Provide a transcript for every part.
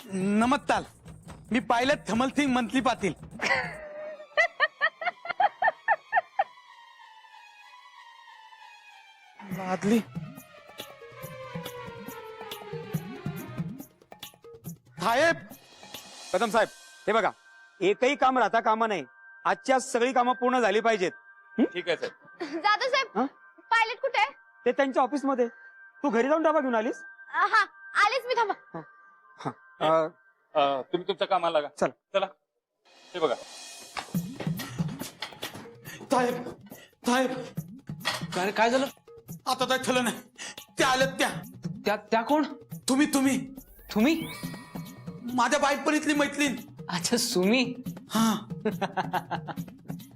नमस्कार, मी पायलट थमल सिंग मंथली पाटील. लादली साहेब. कदम साहेब, हे बघा, एकही काम राहता कामा नाही. आजच्या सगळी कामं पूर्ण झाली पाहिजेत. ठीक आहे साहेब. जाधव साहेब, पायलट कुठे आहे? ते त्यांच्या ऑफिस मध्ये. तू घरी जाऊन डबा घेऊन आलीस? हा, आलेच मी. थांबा. तुम्ही तुमच्या कामाला लागा. चल. चला. हे बघा. साहेब साहेब, काय झालं? आता काय ठरलं नाही. त्या आल्यात त्या कोण? तुम्ही तुम्ही? माझ्या बाईकपणीतली मैत्रीण. अच्छा, सुमी. हा.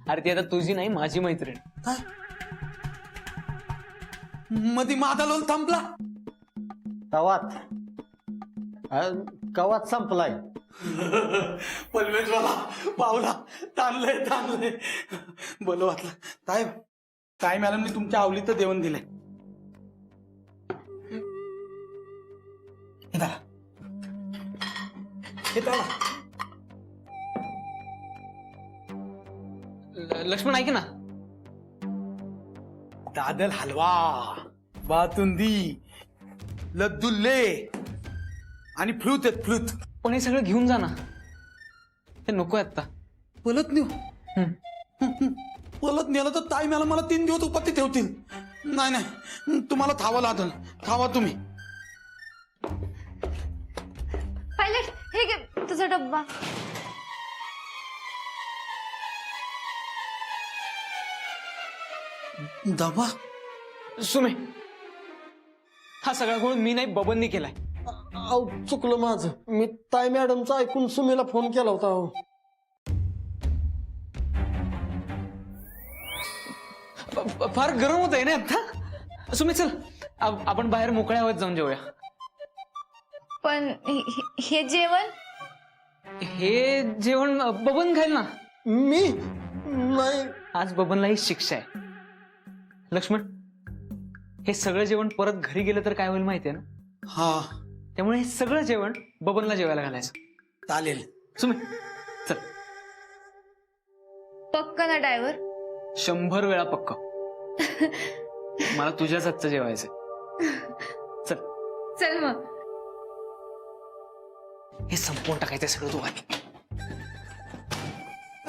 अरे ती आता तुझी नाही, माझी मैत्रीण. काय? मधी माझा लोल थांबला. तवात कवात संपलाय. पलवेजवाला पावला. ताणलंय बोल वाटलं. साहेब, काय मॅडमनी तुमच्या आवलीचं जेवण दिलंय. हे दादा. लक्ष्मण ऐक ना. दादल हलवा, बासुंदी, लद्दुल्ले आणि फ्लूत आहेत फ्लूत. पण हे सगळं घेऊन जा ना. हे नको आता. पलत नेऊ. पलत नेलं तर ताई मला 3 दिवस उपाती ठेवतील. नाही, तुम्हाला थावा लागल. थावा तुम्ही. पायलट, हे घे तुझा डब्बा. दबा. सुमे, हा सगळा गुण मी नाही, बबननी केलाय. अहो, चुकलं माझं. मी ताई मॅडमचा ऐकून सुमीला फोन केला होता. अहो, फार गरम होत आहे ना आता. सुमे चल, आपण बाहेर मोकळ्या हवेत जाऊन जेवूया. पण हे जेवण? हे जेवण बबन खाईल ना. मी नाही. आज बबनला ही शिक्षा आहे. लक्ष्मण, हे सगळं जेवण परत घरी गेलं तर काय होईल माहितीये ना. हा, त्यामुळे हे सगळं जेवण बबनला जेवायला घालायचं. चालेल. सुमे चल. पक्का ना ड्रायव्हर? 100 वेळा पक्क. मला तुझ्याच हातचं जेवायचंय. चल. चल मग. हे संपवून टाकायचं सगळं तू आधी.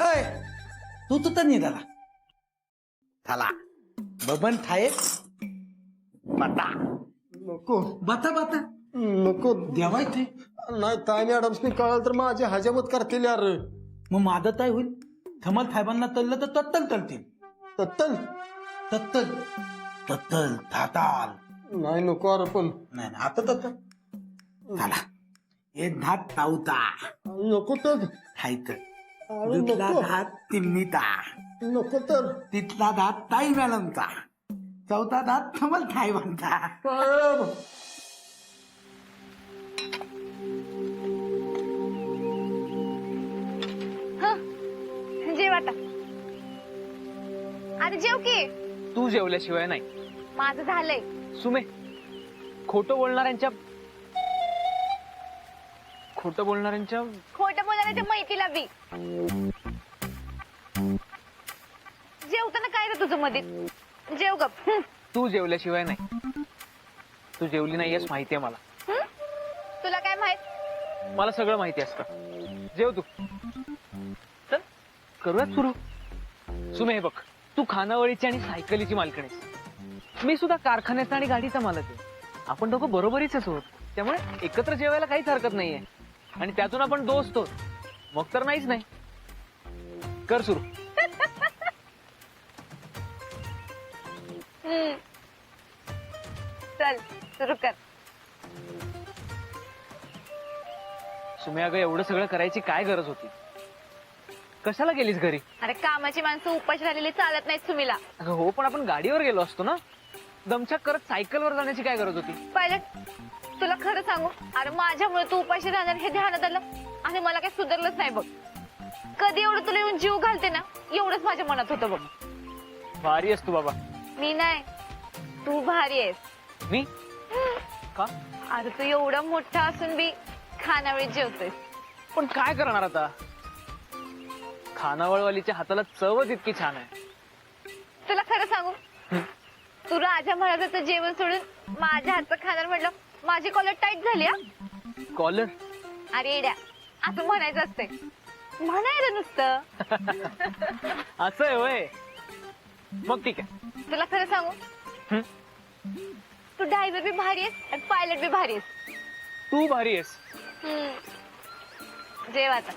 ऐ, तू तर निघाला. थाला बबन थाये. बता नको बता नको देवाय ते. नाही. ताई मॅडमनी कळलं तर माझी हजामत करतील यार. मग माझं काय होईल? थमल साहेबांना तळलं तर तत्तल तळतील. तत्तल तत्तल तत्तल थाताल. नाही. नको अरे. पण नाही आता तत्तल. झाला. एक धात तावता नको तर. हायत. अरे दुसरा नको. धात तिमनीता. नको तर. तिथला धात ताई मॅडमचा. चौथा धात थमल साहेबांचा. साहेब, जेव आता. अरे जेव की. तू जेवल्याशिवाय नाही. माझं झालंय. सुमे, खोटं बोलणाऱ्यांच्या खोटं बोलणाऱ्याच्या मैतीला बी. जेवताना काय रे तुझं मध्ये? जेव गप. तू जेवल्याशिवाय नाही. तू जेवली नाहीयेस माहितीये मला. तुला काय माहित? मला सगळं माहिती असतं. जेव तू. चल करूयात सुरू. सुमे, हे बघ, तू खानावळीची आणि सायकलीची मालकीणीस. मी सुद्धा कारखान्याचा आणि गाडीचा मालक आहे. आपण दोघं बरोबरीच आहोत. त्यामुळे एकत्र जेवायला काहीच हरकत नाहीये. आणि त्यातून आपण दोस्त आहोत. मग तर नाहीच नाही. कर सुरू. चल सुरू कर. सुमे, अगं एवढं सगळं करायची काय गरज होती? कशाला गेलीस घरी? अरे कामाची माणसं उपाशी झालेली चालत नाहीत तुम्हीला. अगं हो, पण आपण गाडीवर गेलो असतो ना. दमछाक करत सायकलवर जाण्याची काय गरज होती? पायलट, तुला खरं सांगू, अरे माझ्यामुळे तू उपाशी राहणार हे ध्यानात आलं आणि मला काही सुधारलंच नाही बघ. कधी एवढं तुला येऊन जीव घालते ना, एवढंच माझ्या मनात होतं बघ. भारी आहेस तू बाबा. मी नाही, तू भारी आहेस. मी का? अरे तू एवढा मोठा असून बी खानावळीत जेवतोय. पण काय करणार आता, खानावळवालीच्या हाताला चवच इतकी छान आहे. तुला खरं सांगू, तू राजा महाराजाचं जेवण सोडून माझ्या हातचं खाणार म्हटलं, माझी कॉलर टाईट झाली. हा कॉलर? अरे येड्या, असं म्हणायचं असतंय. म्हणायचं नुसतं. असं आहे होय. मग ठीक आहे. तुला खरं सांगू, हं? तू ड्रायव्हर बी भारी आहेस आणि पायलट बी भारी आहेस. तू भारी आहेस. जेव आता.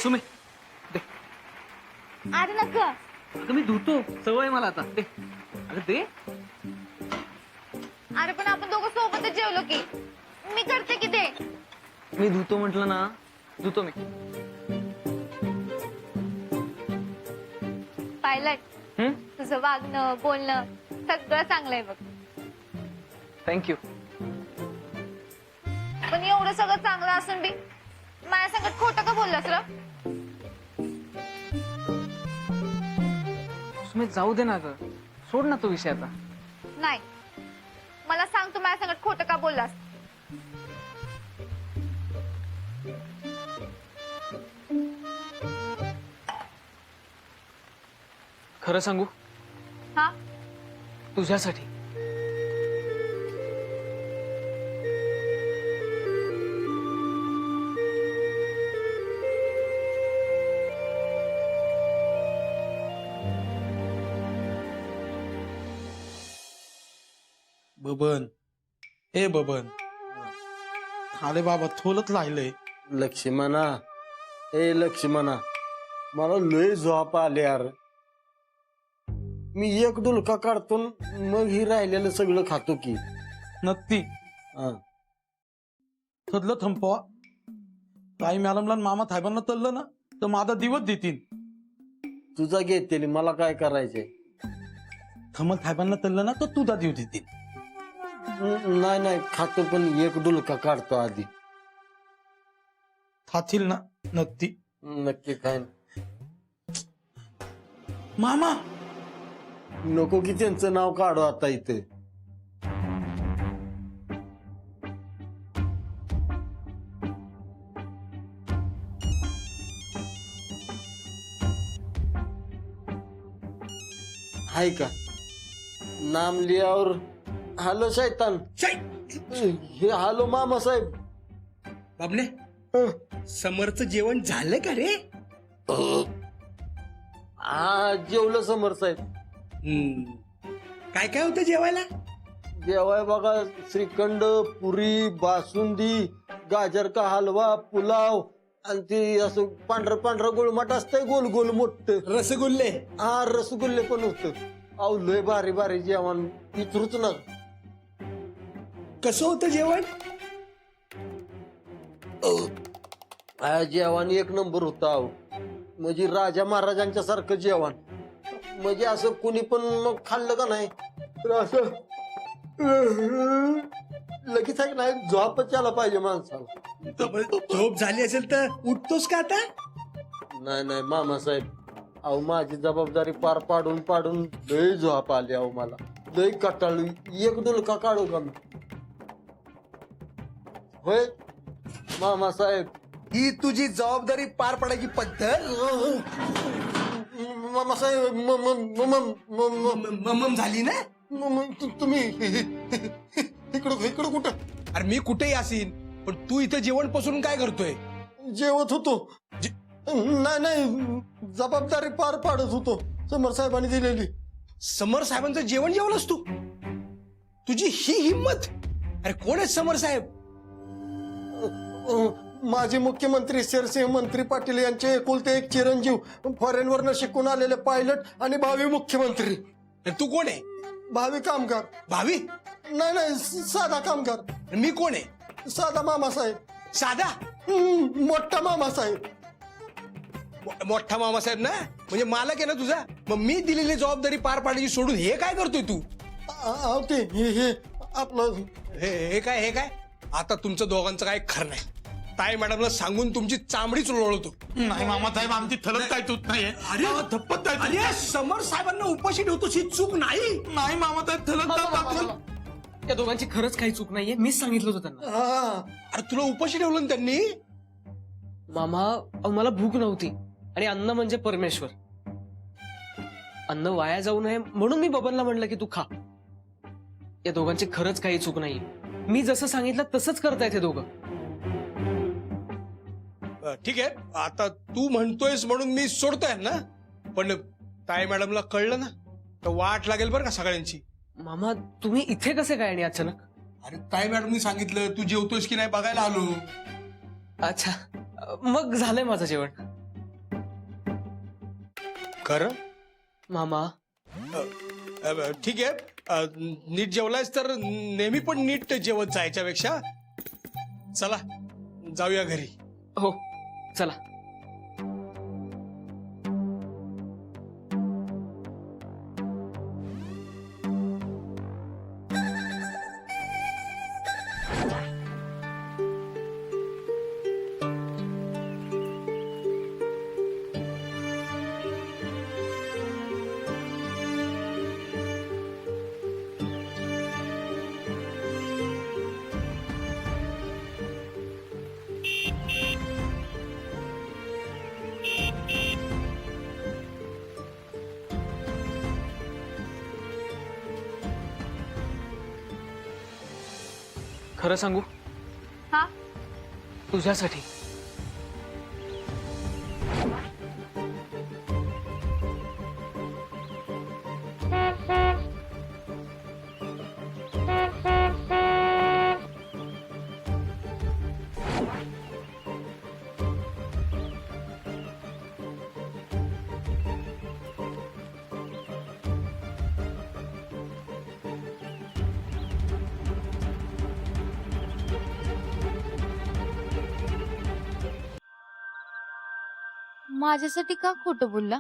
सुमे दे. अरे नका. अगं मी धुतो, सवय मला आता. दे अगं दे. अरे पण आपण दोघं सोबतच जेवलो की. मी करते की ते. मी धुतो म्हटलं ना, धुतो मी. पायलट, हं? तुझं वागणं बोलणं सगळं चांगलंय बघ. थँक्यू. पण एवढं सगळं चांगलं असून बी माझ्या संगत खोटं का बोललास र? सुमे जाऊ दे ना ग, सोड ना तो विषय आता. नाही, मला सांग तू माझ्या संगत खोटं का बोललास? खरं सांगू, हा तुझ्यासाठी. बबन, ए बबन, अरे बाबा थोलत राहिलंय. लक्ष्मणा, ए लक्ष्मणा, मला लय झोप आले यार. मी एक डुलका काढतो मग ही राहिलेलं सगळं खातो की. नक्की हा. थदलं थंपवा. काही मॅडमला मामा साहेबांना तल्लं ना तर माझा दिवस देतील. तुझा घेते मला काय करायचंय. थमल साहेबांना तल्लं ना तर तुझा दिव देतील. नाही नाही खातो, पण एक डुलका काढतो आधी. थातील ना नक्की. नक्की काय मामा नको की त्यांचं नाव काढू आता इथे. हाय का नाम लियावर. हॅलो शैतान. हे हॅलो मामा साहेब. बाबले, हं. समरचं जेवण झालं का रे? हा जेवलं समर साहेब. काय काय होतं जेवायला? जेवाय बघा, श्रीखंड, पुरी, बासुंदी, गाजर का हलवा, पुलाव आणि ते असं पांढरं पांढरं गुळमट असतंय गोल गोल मोठं. रसगुल्ले. हा रसगुल्ले पण होत. अहो लय भारी भारी जेवण, विचारूच ना. कसं होतं जेवण? जेवण एक नंबर होत. अहो म्हणजे राजा महाराजांच्या सारखं जेवण. म्हणजे असं कुणी पण मग खाल्लं का नाही तर असं लगेच आहे नाही झोपच यायला पाहिजे माणसाला. झोप झाली असेल तर उठतोस का आता? नाही नाही मामासाहेब, अहो माझी जबाबदारी पार पाडून पाडून लय झोप आली. अहो मला लय कटाळली. एक डुलका काढू का मी? होय मामासाहेब. ही तुझी जबाबदारी पार पाडायची पद्धत मामासाहेब मम झाली ना? तुम्ही इकडं कुठं? अरे मी कुठेही असीन, पण तू इथं जेवण पसरून काय करतोय? जेवत होतो. नाही नाही जबाबदारी पार पाडत होतो समर साहेबांनी दिलेली. समर साहेबांचं जेवण जेवलंस तू? तुझी ही हिम्मत? अरे कोण आहे समर साहेब? माजी मुख्यमंत्री शेरसिंह मंत्री पाटील यांचे एकुलते एक चिरंजीव, फॉरेन वरनं शिकून आलेले पायलट आणि भावी मुख्यमंत्री. अरे तू कोण आहे? भावी कामगार. भावी? नाही नाही साधा कामगार. मी कोण आहे? साधा मामासाहेब. साधा? मोठा मामासाहेब. मोठा मामासाहेब ना, म्हणजे मालक आहे ना तुझा. मग मी दिलेली जबाबदारी पार पाडायची सोडून हे काय करतोय तू? ते हे आपलं हे काय आता तुमचं दोघांचं काय खरं नाही. ताई मॅडमला सांगून तुमची चामडीच लोळवतो. नाही मामासाहेब आमची थलत काय तूत नाहीये. मामा, थप्पत काय तूत अरे समर साहेबांना उपाशी ठेवतोस ही चूक नाही. नाही मामासाहेब थलत काय त्या दोघांची खरंच काही चूक नाहीये, मीच सांगितलं होतं त्यांना. अरे तुला उपाशी ठेवलं ना त्यांनी. मामा अहो, मला भूक नव्हती आणि अन्न म्हणजे परमेश्वर. अन्न वाया जाऊ नये म्हणून मी बबनला म्हणलं की तू खा. या दोघांची खरंच काही चूक नाहीये. मी जसं सांगितलं तसंच करतायत हे दोघं. ठीक आहे, आता तू म्हणतोयस म्हणून मी सोडतोय ना, पण ताई मॅडमला कळलं ना तर वाट लागेल बरं का सगळ्यांची. मामा तुम्ही इथे कसे काय आणि अचानक? अरे ताई मॅडमनी सांगितलं तू जेवतोयस की नाही बघायला आलो. अच्छा मग झालंय माझं जेवण. खरं? मामा ठीक आहे, नीट जेवलायस तर नेहमी पण नीट जेवत जायच्यापेक्षा चला जाऊया घरी. हो चला. खरं सांगू? हा तुझ्यासाठी. माझ्यासाठी का खोटं बोलला?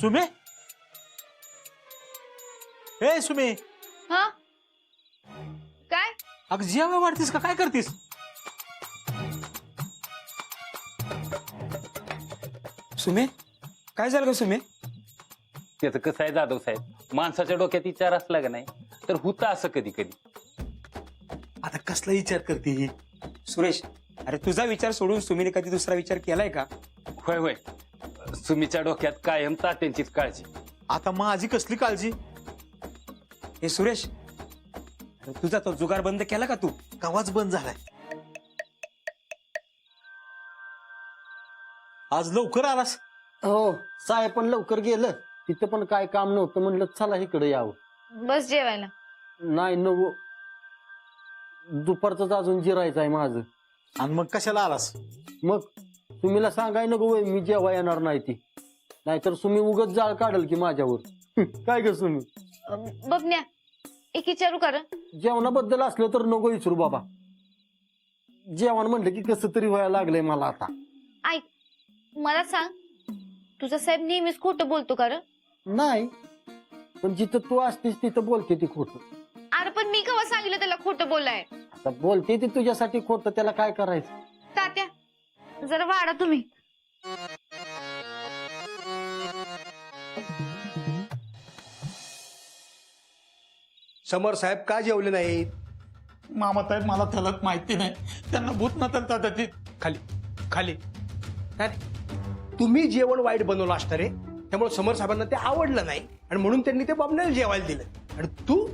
सुमे, ए सुमे, हा काय? अग जेव्हा वाढतीस का काय करतीस? सुमे काय झालं का सुमे? त्याचं कसं आहे जाधव साहेब, माणसाच्या डोक्यात विचार असला का नाही तर होतं असं कधी कधी. आता कसला विचार करते ही? सुरेश, अरे तुझा विचार सोडून सुमीने कधी दुसरा विचार केलाय का? होय होय, सुमीच्या डोक्यात कायम तात्यांचीच काळजी. आता माझी कसली काळजी? हे सुरेश, अरे तुझा तो जुगार बंद केला का तू? कवाच बंद झालाय. आज लवकर आलास? हो, साहेब पण लवकर गेलं. तिथं पण काय काम नव्हतं, म्हणलं चला इकडे यावं. बस जेवायला. नाही नको, दुपारच अजून जिरायचं आहे माझं. आणि मग कशाला आलास? मग तुम्हीला सांगाय नको वय मी जेव्हा येणार नाही ती, नाहीतर तुम्ही उगत जाळ काढल की माझ्यावर. काय ग तुम्ही? बबन्या एक विचारू कर. जेवणाबद्दल असलं तर नको विचारू बाबा. जेवण म्हणलं की कसं तरी व्हायला लागलंय मला आता. ऐक, मला सांग, तुझा साहेब नेहमीच खोटं बोलतो का रे? नाही, पण जिथं तू असतेस तिथं बोलते ती खोटं. अरे पण मी केव्हा सांगितलं त्याला खोटं बोलाय? आता बोलते ती तुझ्यासाठी खोटं, त्याला काय करायचं? तात्या जरा वाढा तुम्ही. समर साहेब का जेवले नाहीत? मामासाहेब मला थलत माहिती नाही, त्यांना भूत नसतात त्याची. खाली खाली. काय रे? तुम्ही जेवण वाईट बनवलं असतं रे, त्यामुळे समर साहेबांना ते आवडलं नाही आणि म्हणून त्यांनी ते बाबण्याला जेवायला दिलं. आणि तू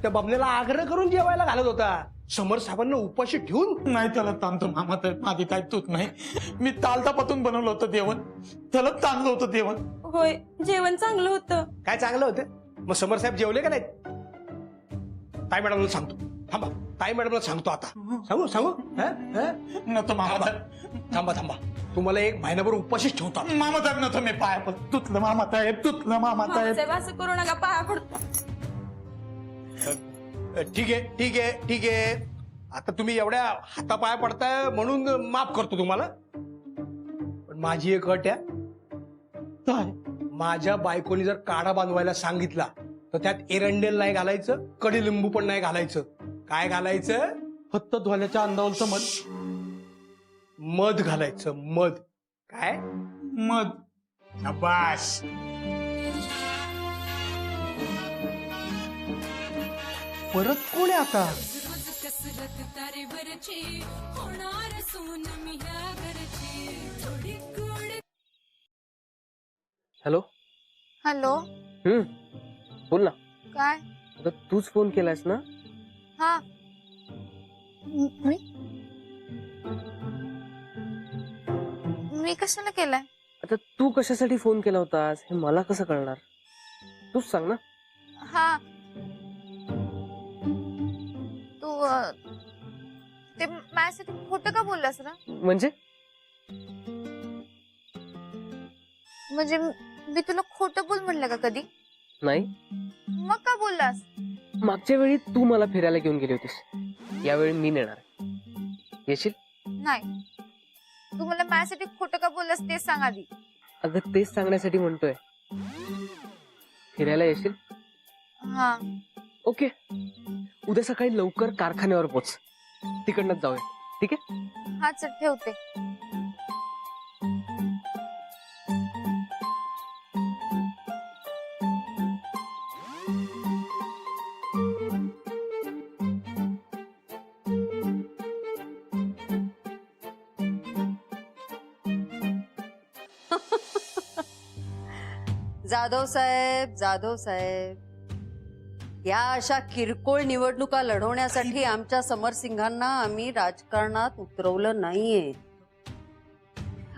त्या बाबण्याला आग्रह करून जेवायला घालत होता, समर साहेबांना उपाशी ठेवून. नाही त्याला ताणतो मामासाहेब, माझी काय तूत नाही. मी तालतापातून बनवलं होतं जेवण, थलत ताणलं होतं जेवण. होय, जेवण चांगलं होतं. काय चांगलं होतं? मग समर साहेब जेवले का नाहीत? ताई मॅडमला सांगतो. थांबा, ताई मॅडमला सांगतो आता. सांगू सांगू? नको थांबा मामासाहेब. थांबा थांबा. तुम्हाला एक महिनाभर उपाशीच ठेवता. मामासाहेब नव्हतं मी पाया पण तुतलं मामासाहेब तुतलं मामासाहेब. साहेब असं करू नका, पाया पडतो. ठीक आहे ठीक आहे ठीक आहे. आता तुम्ही एवढ्या हातापाया पडताय म्हणून माफ करतो तुम्हाला. पण माझी एक अट आहे. काय? माझ्या बायकोनी जर काढा बांधवायला सांगितला तर त्यात एरंडेल नाही घालायचं, कडीलिंबू पण नाही घालायचं. काय घालायचं? फक्त धोल्याच्या अंदावरचं मत. मध घालायचं, मध. काय? मध. शाबास. परत कोण आहे आता? हॅलो. हॅलो. बोल ना. काय? अगं तूच फोन केलास ना? हा. मी कशाला केलाय? आता तू कशासाठी फोन केला होतास हे मला कसं कळणार? तूच सांग ना. हा. तू ते माझ्यासाठी खोटं का बोललास ना? म्हणजे म्हणजे मी तुला खोटं बोल म्हणलं का कधी? नाही. मग का बोललास? मागच्या वेळी तू मला फिरायला घेऊन गेली होतीस, यावेळी मी नेणार आहे. येशील? नाही. तू मला माझ्यासाठी खोटं का बोललास ते सांग आधी. अगं तेच सांगण्यासाठी म्हणतोय. फिरायला येशील? हा. ओके. उद्या सकाळी लवकर कारखान्यावर पोच, तिकडनंच जाऊया. ठीक आहे? हा चल ठेवते. जाधव साहेब, जाधव साहेब, या अशा किरकोळ निवडणुका लढवण्यासाठी आमच्या समरसिंगांना आम्ही राजकारणात उतरवलं नाहीये.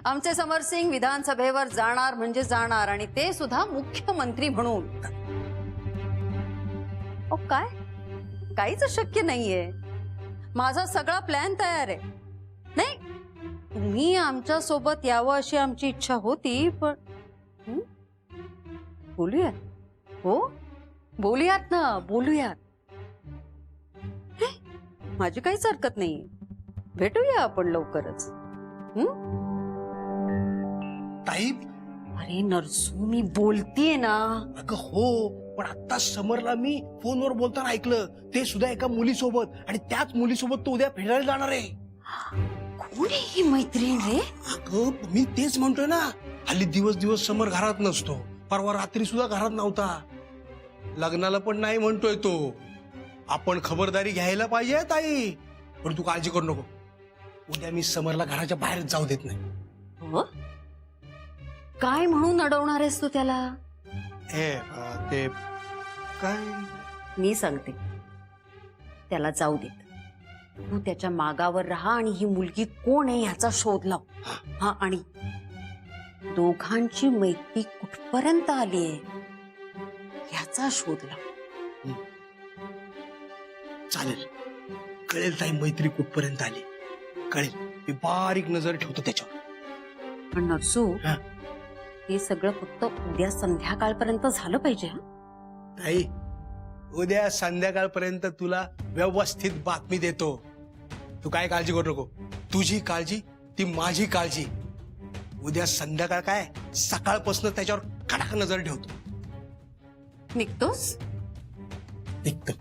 आमचे समरसिंग विधानसभेवर जाणार म्हणजे जाणार, आणि ते सुद्धा मुख्यमंत्री म्हणून. काय काहीच शक्य नाहीये. माझा सगळा प्लॅन तयार आहे. नाही, तुम्ही आमच्या सोबत यावं अशी आमची इच्छा होती, पण बोलूयात. हो, बोलूयात ना, बोलूयात. माझी काहीच हरकत नाही. भेटूया आपण लवकरच. ताई. अरे नरसू, मी बोलतीये ना. अगं हो, पण आता समरला मी फोनवर बोलताना ऐकलं, ते सुद्धा एका मुलीसोबत, आणि त्याच मुलीसोबत तो उद्या फिरायला जाणार आहे. कोण आहे ही मैत्रीण रे? अगं मी तेच म्हणतोय ना, हल्ली दिवस दिवस समर घरात नसतो. परवा रात्री सुद्धा घरात नव्हता. लग्नाला पण नाही म्हणतोय तो. आपण खबरदारी घ्यायला पाहिजे ताई. पण तू काळजी करू नको, उद्या मी समरला घराच्या बाहेर जाऊ देत नाही. हो? काय म्हणून अडवणार आहेस तू त्याला? ते काय? मी सांगते, त्याला जाऊ देत. तू त्याच्या मागावर राहा आणि ही मुलगी कोण आहे ह्याचा शोध लाव. हा, आणि दोघांची मैत्री कुठपर्यंत आली आहे ह्याचा शोध लाव. चालेल, कळेल ताई मैत्री कुठपर्यंत आली. कळेल. मी बारीक नजर ठेवतो त्याच्यावर. पण नरसू, हा. हे सगळं फक्त उद्या संध्याकाळपर्यंत झालं पाहिजे. हा, ताई, उद्या संध्याकाळपर्यंत तुला व्यवस्थित बातमी देतो. तू काय काळजी करू नको. तुझी काळजी ती माझी काळजी. उद्या संध्याकाळ काय सकाळपासून त्याच्यावर कडक नजर ठेवतो. निघतोस? निघतो.